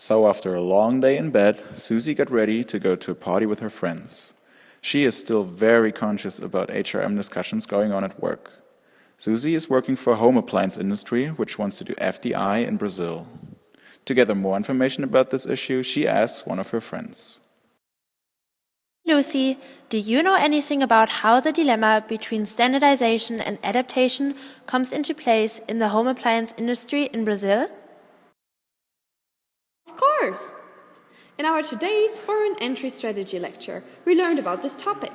So after a long day in bed, Susie got ready to go to a party with her friends. She is still very conscious about HRM discussions going on at work. Susie is working for a home appliance industry which wants to do FDI in Brazil. To gather more information about this issue, she asks one of her friends. Lucy, do you know anything about how the dilemma between standardization and adaptation comes into place in the home appliance industry in Brazil? Of course! In our today's Foreign Entry Strategy lecture, we learned about this topic.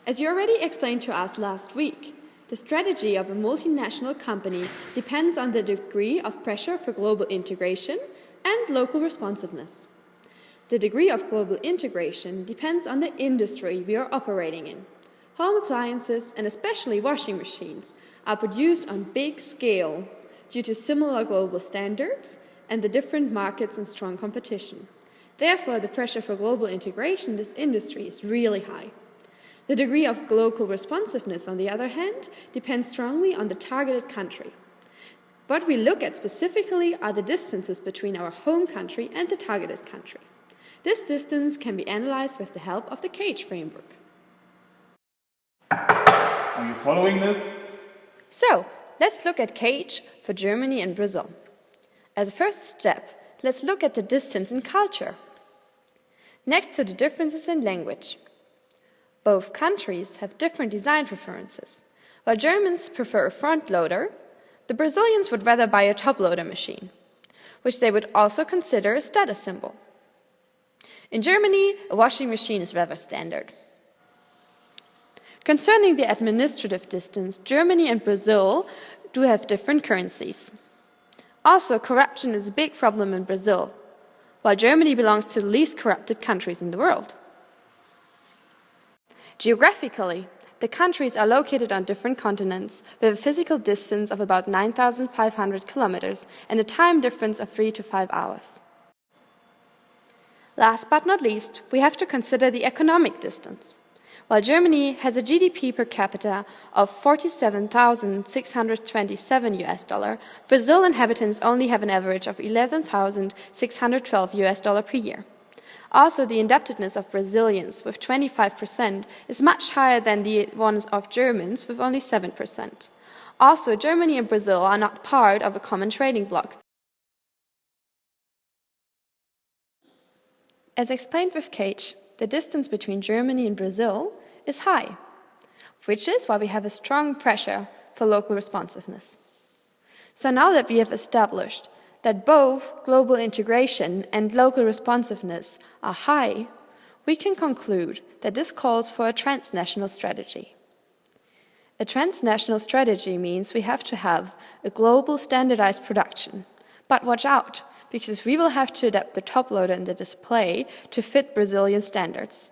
As you already explained to us last week, the strategy of a multinational company depends on the degree of pressure for global integration and local responsiveness. The degree of global integration depends on the industry we are operating in. Home appliances, and especially washing machines, are produced on big scale due to similar global standards and the different markets and strong competition. Therefore, the pressure for global integration in this industry is really high. The degree of local responsiveness, on the other hand, depends strongly on the targeted country. What we look at specifically are the distances between our home country and the targeted country. This distance can be analyzed with the help of the CAGE framework. Are you following this? So, let's look at CAGE for Germany and Brazil. As a first step, let's look at the distance in culture. Next to the differences in language. Both countries have different design preferences. While Germans prefer a front loader, the Brazilians would rather buy a top loader machine, which they would also consider a status symbol. In Germany, a washing machine is rather standard. Concerning the administrative distance, Germany and Brazil do have different currencies. Also, corruption is a big problem in Brazil, while Germany belongs to the least corrupted countries in the world. Geographically, the countries are located on different continents with a physical distance of about 9,500 kilometers and a time difference of 3 to 5 hours. Last but not least, we have to consider the economic distance. While Germany has a GDP per capita of 47,627 $, Brazil inhabitants only have an average of 11,612 $, per year. Also, the indebtedness of Brazilians with 25% is much higher than the ones of Germans with only 7%. Also, Germany and Brazil are not part of a common trading bloc. As explained with CAGE, the distance between Germany and Brazil is high, which is why we have a strong pressure for local responsiveness. So now that we have established that both global integration and local responsiveness are high, we can conclude that this calls for a transnational strategy. A transnational strategy means we have to have a global standardized production. But watch out, because we will have to adapt the top loader and the display to fit Brazilian standards.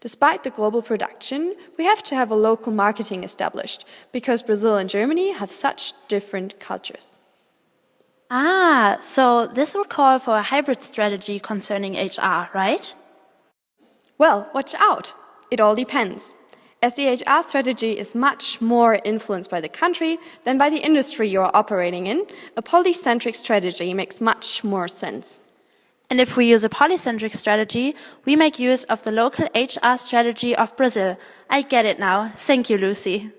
Despite the global production, we have to have a local marketing established, because Brazil and Germany have such different cultures. Ah, so this would call for a hybrid strategy concerning HR, right? Well, watch out! It all depends. As the HR strategy is much more influenced by the country than by the industry you are operating in, a polycentric strategy makes much more sense. And if we use a polycentric strategy, we make use of the local HR strategy of Brazil. I get it now. Thank you, Lucy.